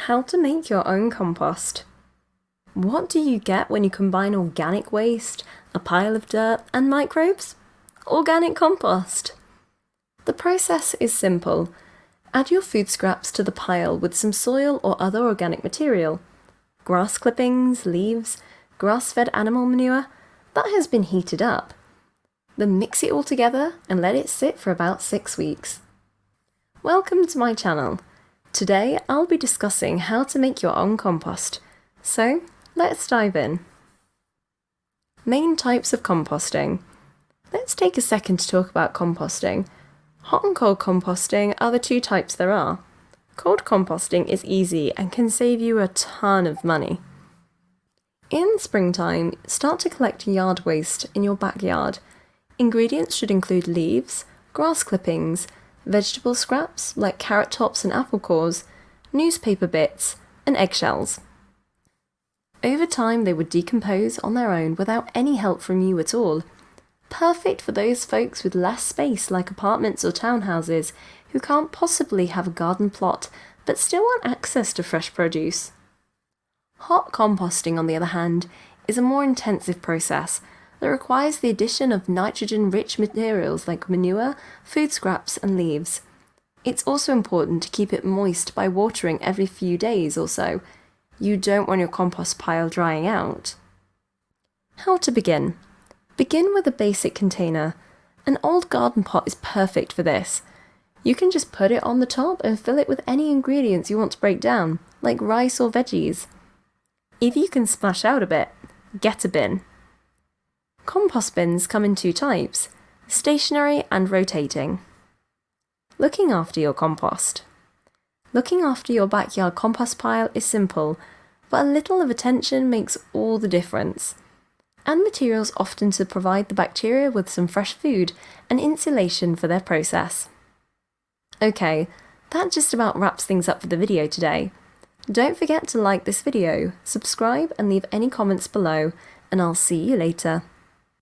How to make your own compost. What do you get when you combine organic waste, a pile of dirt, and microbes? Organic compost. The process is simple. Add your food scraps to the pile with some soil or other organic material. Grass clippings, leaves, grass-fed animal manure, that has been heated up. Then mix it all together and let it sit for about 6 weeks. Welcome to my channel. Today I'll be discussing how to make your own compost. So let's dive in. Main types of composting. Let's take a second to talk about composting. Hot and cold composting are the two types there are. Cold composting is easy and can save you a ton of money. In springtime, start to collect yard waste in your backyard. Ingredients should include leaves, grass clippings, vegetable scraps like carrot tops and apple cores, newspaper bits, and eggshells. Over time they would decompose on their own without any help from you at all. Perfect for those folks with less space like apartments or townhouses who can't possibly have a garden plot but still want access to fresh produce. Hot composting, on the other hand, is a more intensive process that requires the addition of nitrogen-rich materials like manure, food scraps, and leaves. It's also important to keep it moist by watering every few days or so. You don't want your compost pile drying out. How to begin? Begin with a basic container. An old garden pot is perfect for this. You can just put it on the top and fill it with any ingredients you want to break down, like rice or veggies. If you can splash out a bit, get a bin. Compost bins come in two types, stationary and rotating. Looking after your compost. Looking after your backyard compost pile is simple, but a little of attention makes all the difference. Add materials often to provide the bacteria with some fresh food and insulation for their process. Okay, that just about wraps things up for the video today. Don't forget to like this video, subscribe and leave any comments below, and I'll see you later.